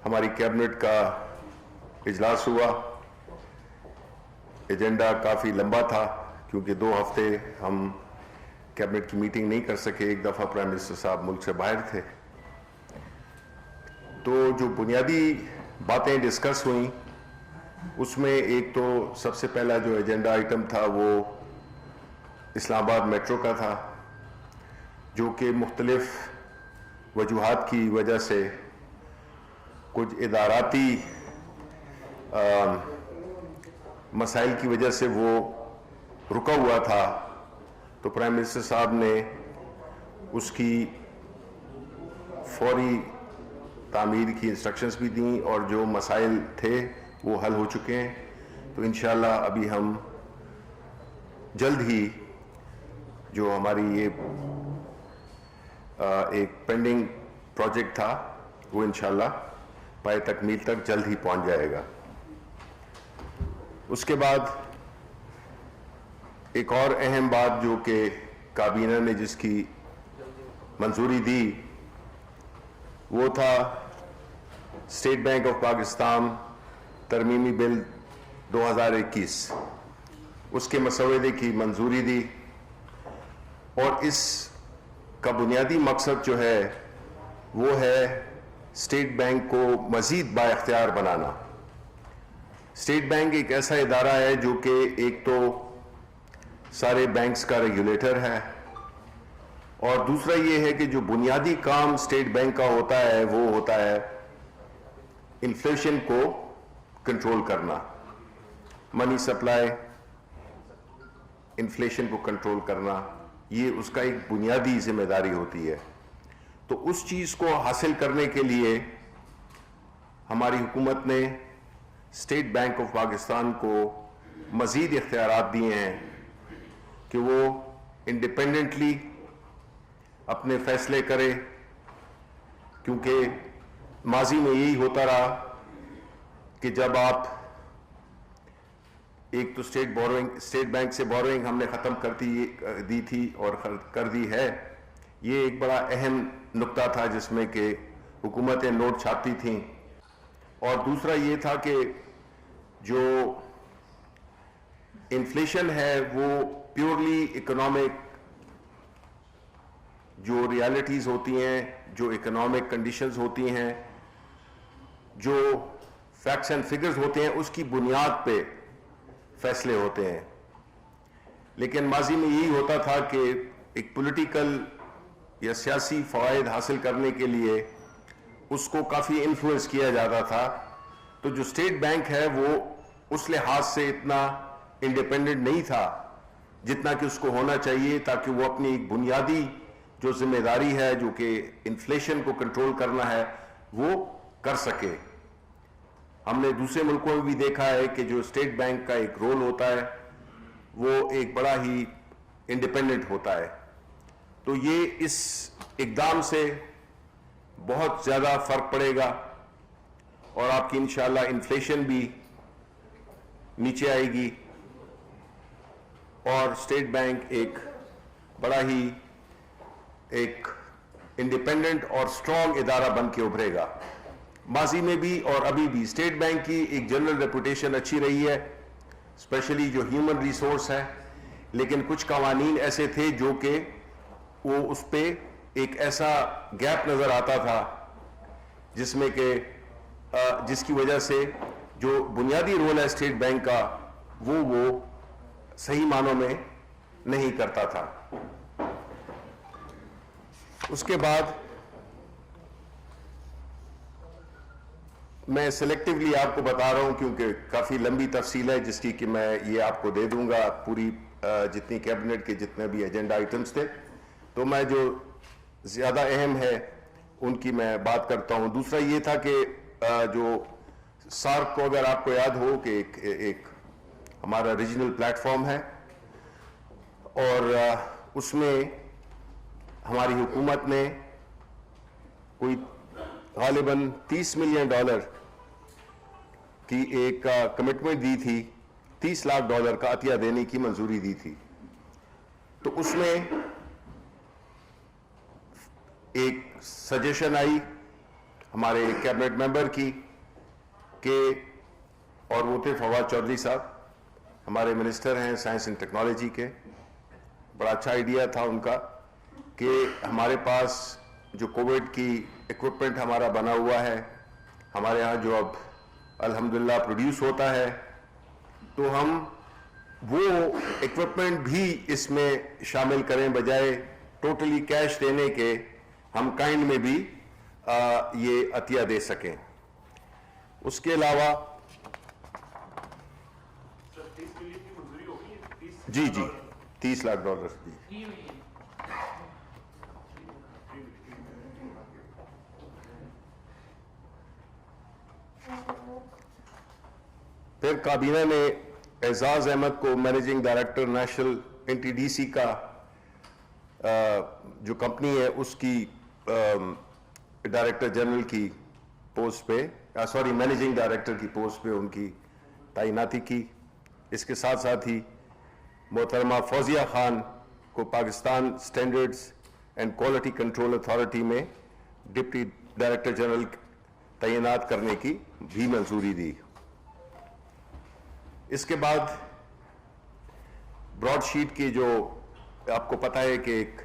ہماری کیبنٹ کا اجلاس ہوا. ایجنڈا کافی لمبا تھا کیونکہ 2 ہفتے ہم کیبنٹ کی میٹنگ نہیں کر سکے. ایک دفعہ پرائم منسٹر صاحب ملک سے باہر تھے. تو جو بنیادی باتیں ڈسکس ہوئیں اس میں ایک تو سب سے پہلا جو ایجنڈا آئٹم تھا وہ اسلام آباد میٹرو کا تھا، جو کہ مختلف وجوہات کی وجہ سے کچھ اداراتی مسائل کی وجہ سے وہ رکا ہوا تھا. تو پرائم منسٹر صاحب نے اس کی فوری تعمیر کی انسٹرکشنز بھی دیں اور جو مسائل تھے وہ حل ہو چکے ہیں. تو انشاءاللہ ابھی ہم جلد ہی جو ہماری یہ ایک پینڈنگ پروجیکٹ تھا وہ انشاءاللہ پائے تکمیل تک جلد ہی پہنچ جائے گا. اس کے بعد ایک اور اہم بات جو کہ کابینہ نے جس کی منظوری دی وہ تھا اسٹیٹ بینک آف پاکستان ترمیمی بل 2021. اس کے مسودے کی منظوری دی اور اس کا بنیادی مقصد جو ہے وہ ہے اسٹیٹ بینک کو مزید بااختیار بنانا. اسٹیٹ بینک ایک ایسا ادارہ ہے جو کہ ایک تو سارے بینکس کا ریگولیٹر ہے اور دوسرا یہ ہے کہ جو بنیادی کام اسٹیٹ بینک کا ہوتا ہے وہ ہوتا ہے انفلیشن کو کنٹرول کرنا، منی سپلائی، انفلیشن کو کنٹرول کرنا، یہ اس کا ایک بنیادی ذمہ داری ہوتی ہے. تو اس چیز کو حاصل کرنے کے لیے ہماری حکومت نے اسٹیٹ بینک آف پاکستان کو مزید اختیارات دیے ہیں کہ وہ انڈیپینڈنٹلی اپنے فیصلے کرے، کیونکہ ماضی میں یہی ہوتا رہا کہ جب آپ ایک تو اسٹیٹ بینک سے بوروئنگ ہم نے ختم دی تھی اور کر دی ہے. یہ ایک بڑا اہم نقطہ تھا جس میں کہ حکومتیں نوٹ چھاپتی تھیں. اور دوسرا یہ تھا کہ جو انفلیشن ہے وہ پیورلی اکنامک جو ریالٹیز ہوتی ہیں، جو اکنامک کنڈیشنز ہوتی ہیں، جو فیکٹس اینڈ فگرز ہوتے ہیں، اس کی بنیاد پہ فیصلے ہوتے ہیں. لیکن ماضی میں یہی ہوتا تھا کہ ایک پولیٹیکل یا سیاسی فوائد حاصل کرنے کے لیے اس کو کافی انفلوئنس کیا جاتا تھا. تو جو اسٹیٹ بینک ہے وہ اس لحاظ سے اتنا انڈیپینڈنٹ نہیں تھا جتنا کہ اس کو ہونا چاہیے، تاکہ وہ اپنی ایک بنیادی جو ذمہ داری ہے جو کہ انفلیشن کو کنٹرول کرنا ہے وہ کر سکے. ہم نے دوسرے ملکوں میں بھی دیکھا ہے کہ جو اسٹیٹ بینک کا ایک رول ہوتا ہے وہ ایک بڑا ہی انڈیپینڈنٹ ہوتا ہے. تو یہ اس اقدام سے بہت زیادہ فرق پڑے گا اور آپ کی انشاءاللہ انفلیشن بھی نیچے آئے گی اور اسٹیٹ بینک ایک بڑا ہی ایک انڈیپینڈنٹ اور اسٹرانگ ادارہ بن کے ابھرے گا. ماضی میں بھی اور ابھی بھی اسٹیٹ بینک کی ایک جنرل ریپوٹیشن اچھی رہی ہے، اسپیشلی جو ہیومن ریسورس ہے. لیکن کچھ قوانین ایسے تھے جو کہ وہ اس پہ ایک ایسا گیپ نظر آتا تھا جس میں کہ جس کی وجہ سے جو بنیادی رول ہے اسٹیٹ بینک کا وہ صحیح معنوں میں نہیں کرتا تھا. اس کے بعد میں سلیکٹیولی آپ کو بتا رہا ہوں کیونکہ کافی لمبی تفصیل ہے جس کی کہ میں یہ آپ کو دے دوں گا پوری جتنی کیبنٹ کے جتنے بھی ایجنڈا آئٹمز تھے. تو میں جو زیادہ اہم ہے ان کی میں بات کرتا ہوں. دوسرا یہ تھا کہ جو سارک کو اگر آپ کو یاد ہو کہ ایک ہمارا ریجنل پلیٹ فارم ہے اور اس میں ہماری حکومت نے کوئی غالباً $30 ملین کی ایک کمٹمنٹ دی تھی، $30 لاکھ کا عطیہ دینے کی منظوری دی تھی. تو اس میں ایک سجیشن آئی ہمارے کیبنٹ ممبر کی کہ اور وہ تھے فواد چودھری صاحب, ہمارے منسٹر ہیں سائنس اینڈ ٹیکنالوجی کے. بڑا اچھا آئیڈیا تھا ان کا کہ ہمارے پاس جو کووڈ کی ایکوپمنٹ ہمارا بنا ہوا ہے, ہمارے ہاں جو اب الحمدللہ پروڈیوس ہوتا ہے, تو ہم وہ ایکوپمنٹ بھی اس میں شامل کریں, بجائے ٹوٹلی کیش دینے کے ہم کائنڈ میں بھی یہ عطیہ دے سکیں. اس کے علاوہ جی 30 لاکھ ڈالر جی. پھر کابینہ نے اعزاز احمد کو managing director national N T D C کا جو کمپنی ہے اس کی ڈائریکٹر جنرل کی پوسٹ پہ, مینیجنگ ڈائریکٹر کی پوسٹ پہ ان کی تعیناتی کی. اس کے ساتھ ساتھ ہی محترمہ فوزیہ خان کو Pakistan standards and quality control authority میں ڈپٹی ڈائریکٹر جنرل تعینات کرنے کی بھی منظوری دی. اس کے بعد براڈ شیٹ کی جو آپ کو پتہ ہے کہ ایک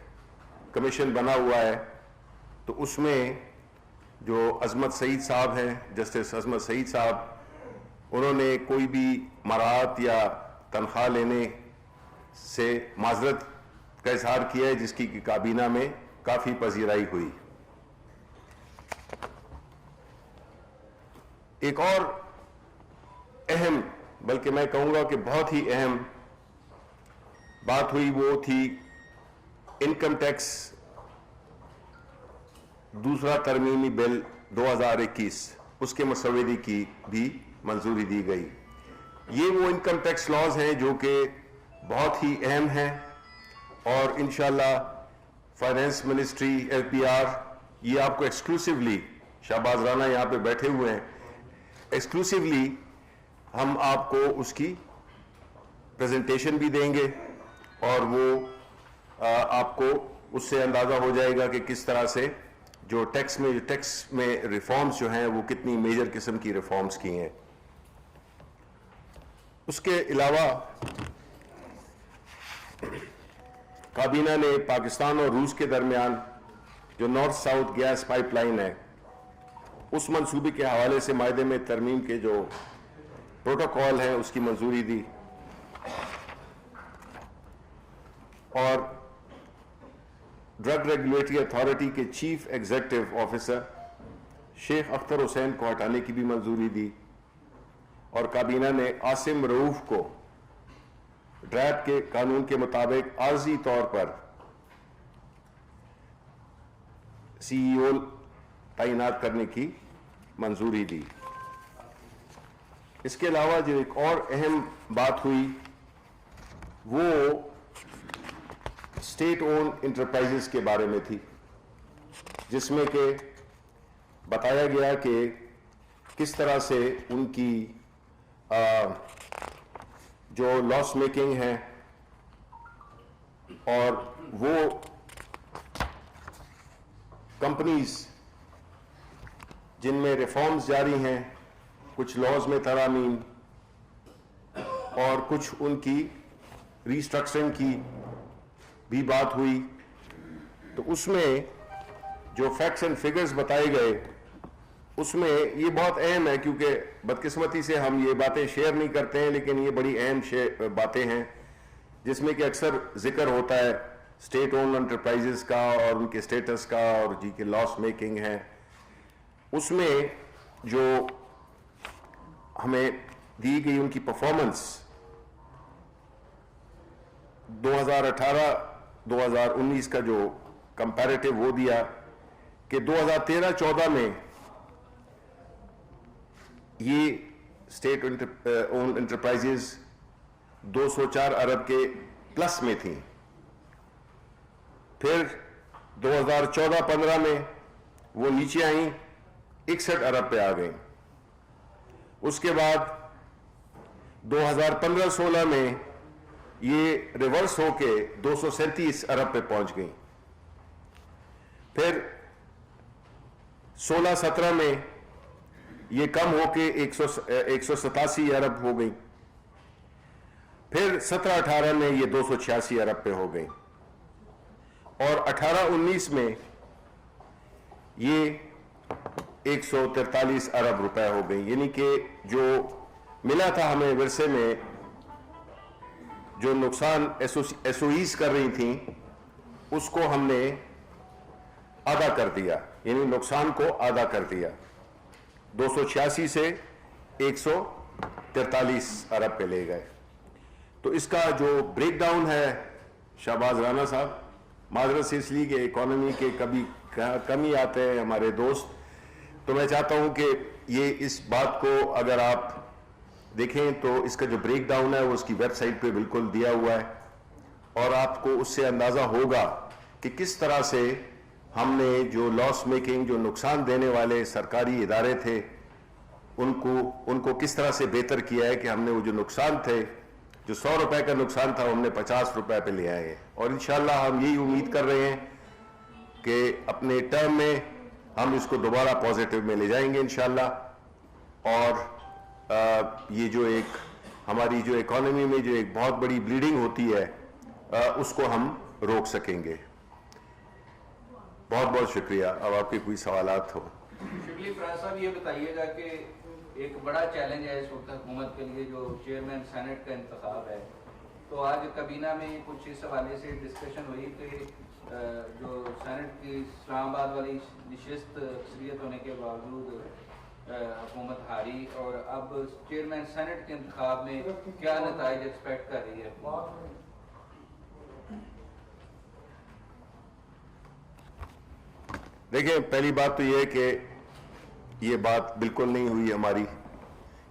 کمیشن بنا ہوا ہے, تو اس میں جو عظمت سعید صاحب ہیں, جسٹس عظمت سعید صاحب, انہوں نے کوئی بھی مراعات یا تنخواہ لینے سے معذرت کا اظہار کیا ہے, جس کی کابینہ میں کافی پذیرائی ہوئی. ایک اور اہم, بلکہ میں کہوں گا کہ بہت ہی اہم بات ہوئی, وہ تھی انکم ٹیکس دوسرا ترمیمی بل 2021, اس کے مسودے کی بھی منظوری دی گئی. یہ وہ انکم ٹیکس لاز ہیں جو کہ بہت ہی اہم ہیں, اور انشاءاللہ finance ministry, L P R, یہ آپ کو ایکسکلوسیولی, شہباز رانا یہاں پہ بیٹھے ہوئے ہیں, ایکسکلوسیولی ہم آپ کو اس کی پریزنٹیشن بھی دیں گے, اور وہ آپ کو اس سے اندازہ ہو جائے گا کہ کس طرح سے جو ٹیکس میں ریفارمز جو ہیں وہ کتنی میجر قسم کی ریفارمز کی ہیں. اس کے علاوہ کابینہ نے پاکستان اور روس کے درمیان جو north south gas pipeline ہے, اس منصوبے کے حوالے سے معاہدے میں ترمیم کے جو پروٹوکول ہے اس کی منظوری دی, اور ڈرگ ریگولیٹری اتھارٹی کے چیف ایگزیکٹو آفیسر شیخ اختر حسین کو ہٹانے کی بھی منظوری دی, اور کابینہ نے عاصم رؤوف کو ڈرائب کے قانون کے مطابق عارضی طور پر سی ای او تعینات کرنے کی منظوری دی. اس کے علاوہ جو ایک اور اہم بات ہوئی وہ اسٹیٹ اون انٹرپرائزز کے بارے میں تھی, جس میں کہ بتایا گیا کہ کس طرح سے ان کی جو لاس میکنگ ہے, اور وہ کمپنیز جن میں ریفارمز جاری ہیں, کچھ لاز میں ترامیم اور کچھ ان کی ریسٹرکچرنگ کی بھی بات ہوئی. تو اس میں جو فیکٹس اینڈ فگرز بتائے گئے, اس میں یہ بہت اہم ہے, کیونکہ بدقسمتی سے ہم یہ باتیں شیئر نہیں کرتے ہیں, لیکن یہ بڑی اہم باتیں ہیں جس میں کہ اکثر ذکر ہوتا ہے اسٹیٹ اون انٹرپرائزز کا اور ان کے اسٹیٹس کا, اور جی کے لاس میکنگ ہے. اس میں جو ہمیں دی گئی ان کی پرفارمنس 2018-2019 کا جو کمپیریٹو وہ دیا کہ 2013-14 میں یہ اسٹیٹ اون انٹرپرائزز 204 ارب کے پلس میں تھیں, پھر 2014-15 میں وہ نیچے آئیں 61 ارب پہ آ گئیں. اس کے بعد 2015-16 میں یہ ریورس ہو کے 237 ارب پہ پہنچ گئیں. پھر 16-17 میں یہ کم ہو کے 187 ارب ہو گئی، پھر 17-18 میں یہ 286 ارب پہ ہو گئی، اور 18-19 میں یہ 143 ارب روپے ہو گئی. یعنی کہ جو ملا تھا ہمیں ورثے میں، جو نقصان ایس او ایز کر رہی تھیں، اس کو ہم نے آدھا کر دیا، یعنی نقصان کو آدھا کر دیا، 286 سے 143 ارب پہ لے گئے. تو اس کا جو بریک ڈاؤن ہے شہباز رانا صاحب، معذرت سے اس لیے کہ اکانومی کے کبھی کمی آتے ہیں ہمارے دوست، تو میں چاہتا ہوں کہ یہ اس بات کو اگر آپ دیکھیں تو اس کا جو بریک ڈاؤن ہے وہ اس کی ویب سائٹ پہ بالکل دیا ہوا ہے، اور آپ کو اس سے اندازہ ہوگا کہ کس طرح سے ہم نے جو لاس میکنگ، جو نقصان دینے والے سرکاری ادارے تھے، ان کو کس طرح سے بہتر کیا ہے کہ ہم نے وہ جو نقصان تھے، جو 100 روپے کا نقصان تھا، وہ ہم نے 50 روپے پہ لے آئے ہیں. اور انشاءاللہ ہم یہی امید کر رہے ہیں کہ اپنے ٹرم میں ہم اس کو دوبارہ پازیٹیو میں لے جائیں گے انشاءاللہ، اور یہ جو ایک ہماری جو اکانومی میں جو ایک بہت بڑی بلیڈنگ ہوتی ہے اس کو ہم روک سکیں گے. بہت بہت شکریہ. اب آپ کے کوئی سوالات ہو. شبلی فراز صاحب یہ بتائیے گا کہ ایک بڑا چیلنج ہے اس وقت حکومت کے لیے جو چیئرمین سینٹ کا انتخاب ہے، تو آج کابینہ میں کچھ اس حوالے سے ڈسکشن ہوئی کہ جو سینٹ کی اسلام آباد والی نشست اکثریت ہونے کے باوجود حکومت ہاری، اور اب چیئرمین سینٹ کے انتخاب میں کیا نتائج ایکسپیکٹ کر رہی ہے؟ دیکھیں، پہلی بات تو یہ ہے کہ یہ بات بالکل نہیں ہوئی ہماری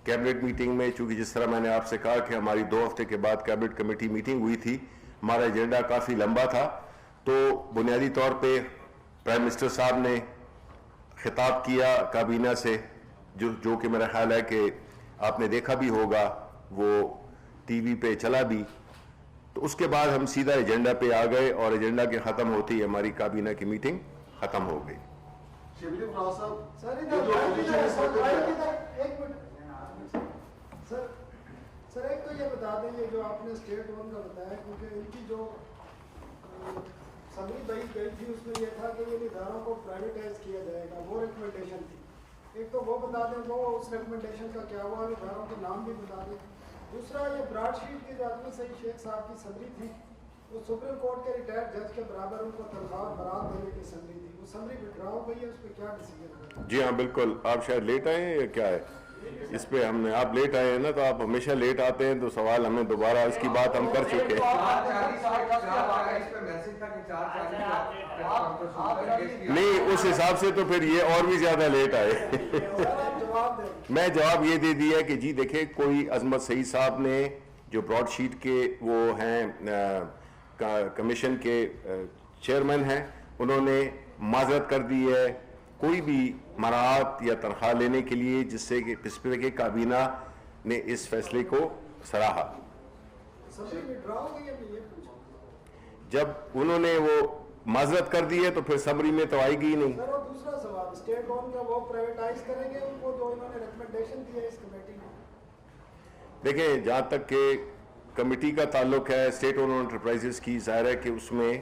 کیبنٹ میٹنگ میں، چونکہ جس طرح میں نے آپ سے کہا کہ ہماری 2 ہفتے کے بعد کیبنٹ کمیٹی میٹنگ ہوئی تھی، ہمارا ایجنڈا کافی لمبا تھا. تو بنیادی طور پہ پرائم منسٹر صاحب نے خطاب کیا کابینہ سے، جو کہ میرا خیال ہے کہ آپ نے دیکھا بھی ہوگا، وہ ٹی وی پہ چلا بھی. تو اس کے بعد ہم سیدھا ایجنڈا پہ آ گئے، اور ایجنڈا کے ختم ہوتے ہی ہماری کابینہ کی میٹنگ ختم ہو گئی. شبلی فراز صاحب، سر ایک تو یہ بتا دیں، یہ جو آپ نے اسٹیٹ ون کا بتایا، کیونکہ ان کی جو سمری بھائی گئی تھی اس میں یہ تھا کہ ان اداروں کو پرائیویٹائز کیا جائے گا، وہ ریکمنڈیشن تھی. ایک تو وہ بتا دیں، وہ اس ریکمنڈیشن کا کیا ہوا، اداروں کے نام بھی بتا دیں. دوسرا یہ براڈ شیٹ کی جو آدمی سعید شیخ صاحب کی سمری تھی، وہ سپریم کورٹ کے ریٹائرڈ جج کے برابر ان کو تنخواہ اور برات دینے کی سمری تھی، وہ سمری وڈرا ہو گئی ہے، اس پہ کیا ڈیسیجن ہے؟ جی ہاں بالکل. آپ شاید لیٹ آئے ہیں یا کیا ہے اس پہ؟ ہم نے آپ لیٹ آئے ہیں نا، تو آپ ہمیشہ لیٹ آتے ہیں، تو سوال ہمیں دوبارہ اس کی بات ہم کر چکے ہیں. نہیں، اس حساب سے تو پھر یہ اور بھی زیادہ لیٹ آئے. میں جواب یہ دے دیا کہ جی دیکھیں، کوئی عظمت سعید صاحب نے جو براڈ شیٹ کے وہ ہیں کمیشن کے چیئرمین ہیں، انہوں نے معذرت کر دی ہے کوئی بھی مراعات یا تنخواہ لینے کے لیے، جس سے کہ اس پہ کہ کابینہ نے اس فیصلے کو سراہا. جب انہوں نے وہ معذرت کر دی ہے تو پھر سمری میں تو آئے گی نہیں. سر اور دوسرا سوال، اسٹیٹ بورڈ کا وہ پرائیویٹائز کریں گے ان کو جو انہوں نے ریکمنڈیشن دی ہے اس کمیٹی میں؟ دیکھیں، جہاں تک کہ کمیٹی کا تعلق ہے اسٹیٹ اونڈ انٹرپرائزز کی، ظاہر ہے کہ اس میں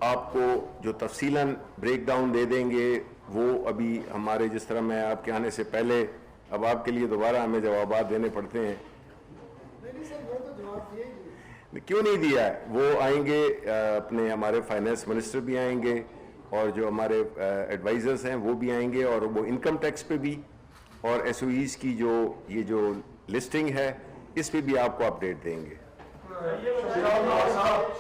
آپ کو جو تفصیلاً بریک ڈاؤن دے دیں گے، وہ ابھی ہمارے جس طرح میں آپ کے آنے سے پہلے، اب آپ کے لیے دوبارہ ہمیں جوابات دینے پڑتے ہیں. نہیں سر، وہ تو جواب دیا ہی نہیں. کیوں نہیں دیا ہے؟ وہ آئیں گے، اپنے ہمارے فائنانس منسٹر بھی آئیں گے، اور جو ہمارے ایڈوائزرز ہیں وہ بھی آئیں گے، اور وہ انکم ٹیکس پہ بھی، اور ایس او ایز کی جو یہ جو لسٹنگ ہے اس پہ بھی آپ کو اپڈیٹ دیں گے.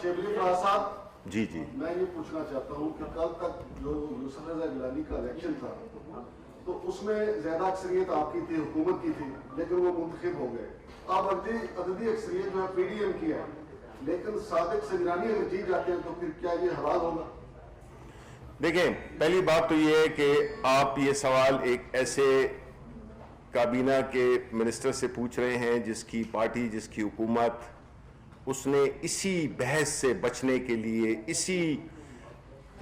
شبلی فراز صاحب، جی جی، میں یہ پوچھنا چاہتا ہوں کہ کل تک جو یوسف رضا گیلانی کا الیکشن تھا، تو اس میں زیادہ اکثریت آپ کی تھی، حکومت کی تھی، لیکن وہ منتخب ہو گئے. اب عددی اکثریت جو ہے پی ڈی ایم کی ہے، لیکن صادق سنجرانی اگر جیت جاتے ہیں تو پھر کیا یہ حلال ہوگا؟ دیکھیں، پہلی بات تو یہ ہے کہ آپ یہ سوال ایک ایسے کابینہ کے منسٹر سے پوچھ رہے ہیں جس کی پارٹی، جس کی حکومت، اس نے اسی بحث سے بچنے کے لیے، اسی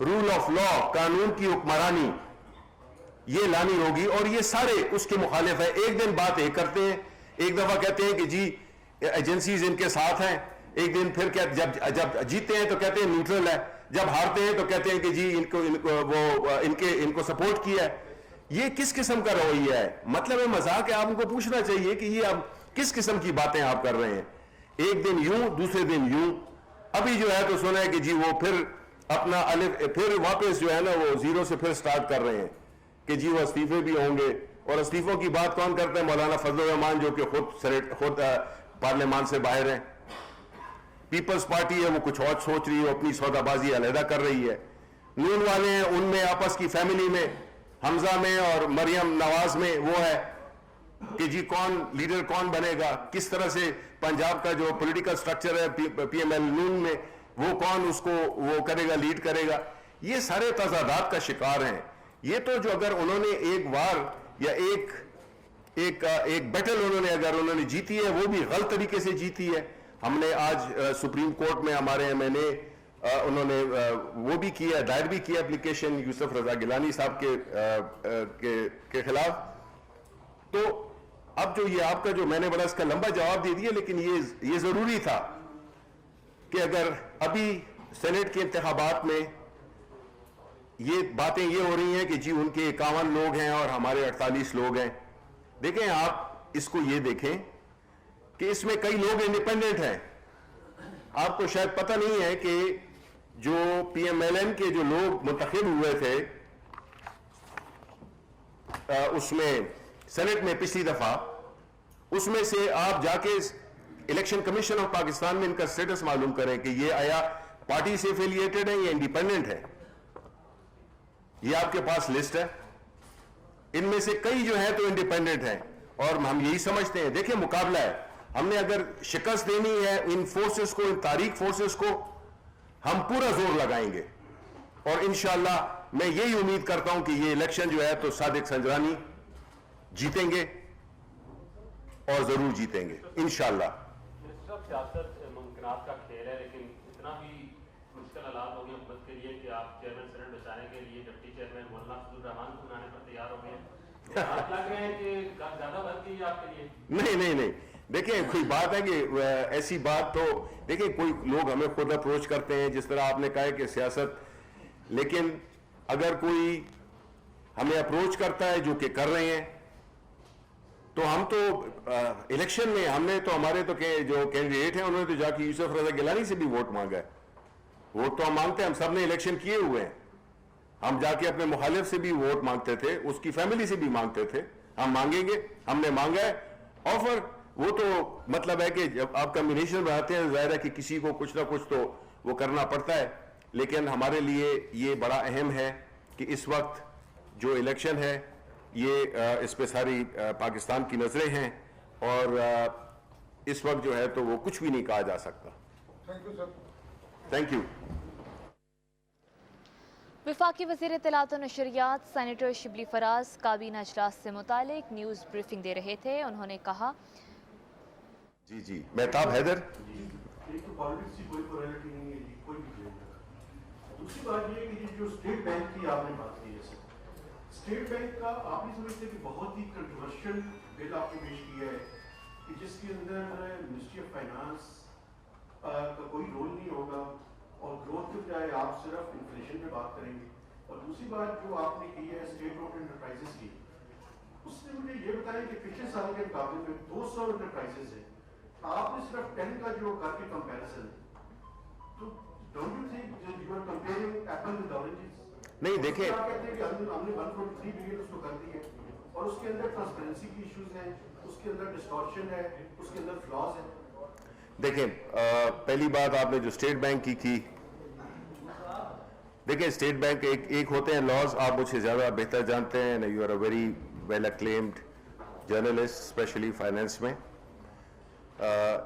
رول آف لا, قانون کی حکمرانی یہ لانی ہوگی, اور یہ سارے اس کے مخالف ہیں. ایک دن بات ایک کرتے ہیں, ایک دفعہ کہتے ہیں کہ جی ایجنسیز ان کے ساتھ ہیں, ایک دن پھر جب جیتے ہیں تو کہتے ہیں نیوٹرل ہے, جب ہارتے ہیں تو کہتے ہیں کہ جی ان کو سپورٹ کیا ہے. یہ کس قسم کا رویہ ہے؟ مطلب ہے مذاق ہے. آپ ان کو پوچھنا چاہیے کہ یہ اب کس قسم کی باتیں آپ کر رہے ہیں. ایک دن یوں, دوسرے دن یوں. ابھی جو ہے تو سنا ہے کہ جی وہ پھر اپنا پھر واپس جو ہے نا وہ زیرو سے پھر سٹارٹ کر رہے ہیں کہ جی وہ استعفے بھی ہوں گے. اور استعفوں کی بات کون کرتا ہے؟ مولانا فضل الرحمان, جو کہ خود پارلیمان سے باہر ہیں. پیپلز پارٹی ہے وہ کچھ اور سوچ رہی ہے, اپنی سودا بازی علیحدہ کر رہی ہے. نون والے ہیں, ان میں آپس کی فیملی میں حمزہ میں اور مریم نواز میں وہ ہے کہ جی کون لیڈر کون بنے گا, کس طرح سے پنجاب کا جو پولیٹیکل سٹرکچر ہے پی ایم ایل نون میں وہ کون اس کو وہ کرے گا, لیڈ کرے گا. یہ سارے تضادات کا شکار ہیں. یہ تو جو اگر انہوں نے ایک وار یا ایک بیٹل انہوں نے جیتی ہے, وہ بھی غلط طریقے سے جیتی ہے. ہم نے آج سپریم کورٹ میں ہمارے ایم این اے انہوں نے وہ بھی کیا, دائر بھی کیا اپلیکیشن یوسف رضا گیلانی صاحب کے خلاف. تو اب جو یہ آپ کا جو میں نے بڑا اس کا لمبا جواب دے دیا, لیکن یہ ضروری تھا کہ اگر ابھی سینٹ کے انتخابات میں یہ باتیں یہ ہو رہی ہیں کہ جی ان کے 51 لوگ ہیں اور ہمارے 48 لوگ ہیں. دیکھیں آپ اس کو یہ دیکھیں کہ اس میں کئی لوگ انڈیپینڈنٹ ہیں. آپ کو شاید پتہ نہیں ہے کہ جو پی ایم ایل این کے جو لوگ منتخب ہوئے تھے اس میں سینٹ میں پچھلی دفعہ, اس میں سے آپ جا کے الیکشن کمیشن آف پاکستان میں ان کا سٹیٹس معلوم کریں کہ یہ آیا پارٹی سے ایفیلیٹڈ ہے یا انڈیپینڈنٹ ہے. یہ آپ کے پاس لسٹ ہے. ان میں سے کئی جو ہیں تو انڈیپینڈنٹ ہیں, اور ہم یہی سمجھتے ہیں. دیکھیں مقابلہ ہے, ہم نے اگر شکست دینی ہے ان فورسز کو, ان تاریخ فورسز کو, ہم پورا زور لگائیں گے. اور انشاءاللہ میں یہی امید کرتا ہوں کہ یہ الیکشن جو ہے تو صادق سنجرانی جیتیں گے اور ضرور جیتیں گے انشاءاللہ. سیاست ممکنات کا کھیل ہے, لیکن اتنا بھی مشکل حالات ہو گئے حکومت کے لیے کہ آپ چیئرمین سینٹ بچانے کے لیے ڈپٹی چیئرمین مولانا فضل الرحمان کو بنانے پر تیار ہو گئے ہیں. آپ لگ رہے ہیں کہ زیادہ بڑھتی ہے آپ کے لیے؟ نہیں. دیکھیں کوئی بات ہے کہ ایسی بات تو دیکھیں کوئی لوگ ہمیں خود اپروچ کرتے ہیں جس طرح آپ نے کہا کہ سیاست, لیکن اگر کوئی ہمیں اپروچ کرتا ہے جو کہ کر رہے ہیں تو ہم تو الیکشن میں ہم نے تو ہمارے تو جو کینڈیڈیٹ ہیں انہوں نے تو جا کے یوسف رضا گیلانی سے بھی ووٹ مانگا ہے. ووٹ تو ہم مانگتے ہیں, ہم سب نے الیکشن کیے ہوئے ہیں. ہم جا کے اپنے مخالف سے بھی ووٹ مانگتے تھے, اس کی فیملی سے بھی مانگتے تھے. ہم مانگیں گے, ہم نے مانگا ہے آفر. وہ تو مطلب ہے کہ جب آپ کمبینیشن بناتے ہیں ظاہر ہے کہ کسی کو کچھ نہ کچھ تو وہ کرنا پڑتا ہے. لیکن ہمارے لیے یہ بڑا اہم ہے کہ اس وقت جو الیکشن ہے یہ اس پہ ساری پاکستان کی نظریں ہیں, اور اس وقت جو ہے تو وہ کچھ بھی نہیں کہا جا سکتا. Thank you sir. Thank you. وفاقی وزیر اطلاعات و نشریات سینیٹر شبلی فراز کابینہ اجلاس سے متعلق نیوز بریفنگ دے رہے تھے. انہوں نے کہا جی مہتاب حیدر. ایک تو پالیٹکس کی کوئی پرائرٹی نہیں ہے جی, کوئی بھی چیز نہیں. دوسری بات یہ ہے کہ جو اسٹیٹ بینک کی آپ نے بات کی ہے, اسٹیٹ بینک کا آپ نہیں سمجھتے کہ بہت ہی کنٹروورشل بل آپ نے پیش کیا ہے کہ جس کے اندر منسٹری آف فائنانس کا کوئی رول نہیں ہوگا, اور گروتھ کے بجائے آپ صرف انفلیشن پہ بات کریں گے. اور دوسری بات جو آپ نے کی ہے اسٹیٹ آف انٹرپرائزز کی, اس نے مجھے یہ بتایا کہ پچھلے سال کے مقابلے میں 200 انٹرپرائزز ہیں, آپ نے صرف 10 کا جو کر کے کمپیریزن, تو don't you think you are comparing apple with oranges? نہیں دیکھیں, آپ کہتے ہیں کہ ہم نے 143 بلین اس کو کر دی ہے, اور اس کے اندر ٹرانسپیرنسی کی ایشوز ہیں, اس کے اندر ڈسٹورشن ہے, اس کے اندر فلاز ہیں. دیکھیں پہلی بات آپ نے جو اسٹیٹ بینک کی دیکھیں اسٹیٹ بینک ایک ہوتے ہیں لاز, آپ مجھ سے زیادہ بہتر جانتے ہیں, you are a very well acclaimed journalist especially finance میں,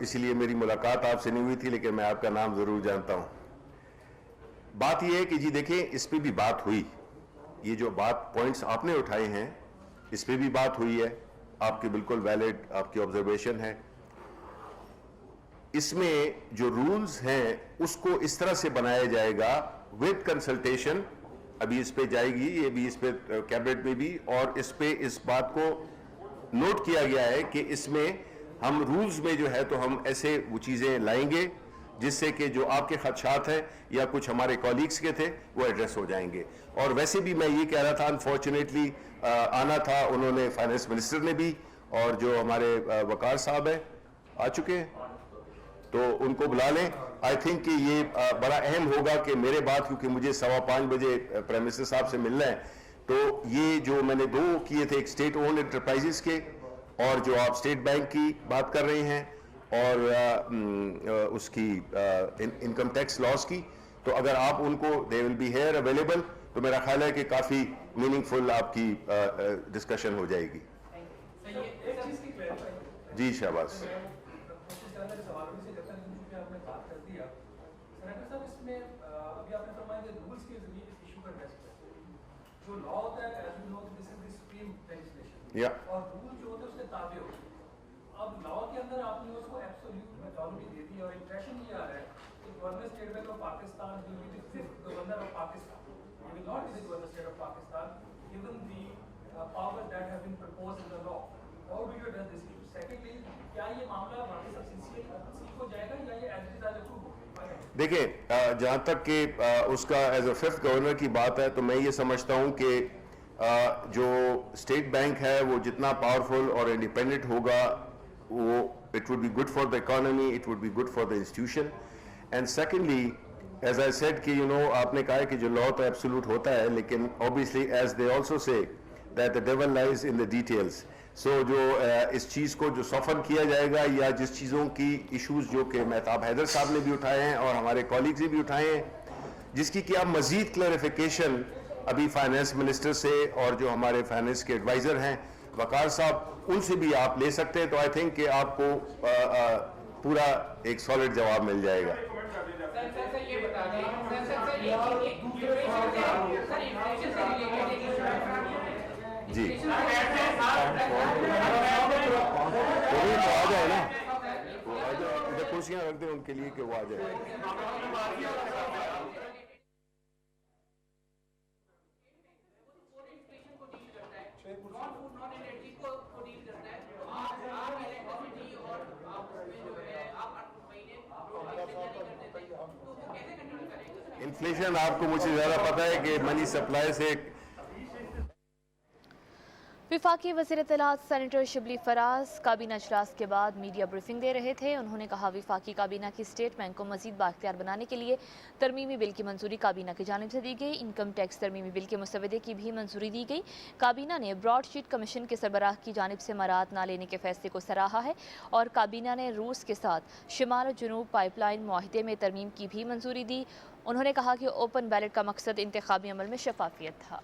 اسی لیے میری ملاقات آپ سے نہیں ہوئی تھی, لیکن میں آپ کا نام ضرور جانتا ہوں. بات یہ ہے کہ جی دیکھیں اس پہ بھی بات ہوئی, یہ جو بات پوائنٹس آپ نے اٹھائے ہیں اس پہ بھی بات ہوئی ہے, آپ کی بالکل ویلڈ آپ کی آبزرویشن ہے. اس میں جو رولز ہیں اس کو اس طرح سے بنایا جائے گا with consultation ابھی اس پہ جائے گی, یہ بھی اس پہ کیبنٹ میں بھی, اور اس پہ اس بات کو نوٹ کیا گیا ہے کہ اس میں ہم رولز میں جو ہے تو ہم ایسے وہ چیزیں لائیں گے جس سے کہ جو آپ کے خدشات ہیں یا کچھ ہمارے کولیگز کے تھے وہ ایڈریس ہو جائیں گے. اور ویسے بھی میں یہ کہہ رہا تھا, انفارچونیٹلی آنا تھا, انہوں نے فائنانس منسٹر نے بھی, اور جو ہمارے وقار صاحب ہیں آ چکے ہیں تو ان کو بلا لیں. آئی تھنک کہ یہ بڑا اہم ہوگا کہ میرے بعد, کیونکہ مجھے 5:15 بجے پرائم منسٹر صاحب سے ملنا ہے, تو یہ جو میں نے 2 کیے تھے, ایک اسٹیٹ اونڈ انٹرپرائزز کے, اور جو آپ اسٹیٹ بینک کی بات کر رہے ہیں, اور اس کی انکم ٹیکس لاس کی, تو اگر آپ ان کو دے ول بی ہیئر اویلیبل, تو میرا خیال ہے کہ کافی میننگ فل آپ کی ڈسکشن ہو جائے گی. جی شہباز. یا اور رول جو ہوتا ہے اس کے تابع ہو. اب لاء کے اندر آپ نے اس کو ایبسولوٹ میجورٹی دے دی, اور امپریشن یہ آ رہا ہے کہ governor state bank of Pakistan will be the 5th governor of Pakistan. He will not be the governor state of Pakistan given the powers that have been proposed in the law. How do you address this issue? Secondly, کیا یہ معاملہ واقعی subsidy ہو جائے گا یا یہ as it is approve ہوگا؟ دیکھیں, جہاں تک کہ اس کا ایز اے 5th گورنر کی بات ہے, تو میں یہ سمجھتا ہوں کہ جو اسٹیٹ بینک ہے وہ جتنا پاورفل اور انڈیپینڈنٹ ہوگا, وہ it would be good for the economy, it would be good for the institution. And secondly, as I said کہ آپ نے کہا ہے کہ جو لا تو ایبسولوٹ ہوتا ہے, لیکن obviously as they also say that the devil lies in the details. سو جو اس چیز کو جو سافن کیا جائے گا, یا جس چیزوں کی ایشوز جو کہ مہتاب حیدر صاحب نے بھی اٹھائے ہیں اور ہمارے کولیگز نے بھی اٹھائے ہیں, جس کی کیا مزید کلیریفیکیشن ابھی فائنانس منسٹر سے اور جو ہمارے فائنانس کے ایڈوائزر ہیں وقار صاحب, ان سے بھی آپ لے سکتے ہیں, تو آئی تھنک کہ آپ کو پورا ایک سالڈ جواب مل جائے گا. جی تو آ جائے نا, ادھر کرسیاں رکھ دیں ان کے لیے کہ وہ آ جائے. انفلیشن آپ کو مجھ سے زیادہ پتہ ہے کہ منی سپلائی سے. وفاقی وزیر اطلاعات سینیٹر شبلی فراز کابینہ اجلاس کے بعد میڈیا بریفنگ دے رہے تھے. انہوں نے کہا وفاقی کابینہ کی اسٹیٹ بینک کو مزید بااختیار بنانے کے لیے ترمیمی بل کی منظوری کابینہ کی جانب سے دی گئی. انکم ٹیکس ترمیمی بل کے مسودے کی بھی منظوری دی گئی. کابینہ نے براڈ شیٹ کمیشن کے سربراہ کی جانب سے مراعات نہ لینے کے فیصلے کو سراہا ہے, اور کابینہ نے روس کے ساتھ شمال و جنوب پائپ لائن معاہدے میں ترمیم کی بھی منظوری دی. انہوں نے کہا کہ اوپن بیلٹ کا مقصد انتخابی عمل میں شفافیت تھا.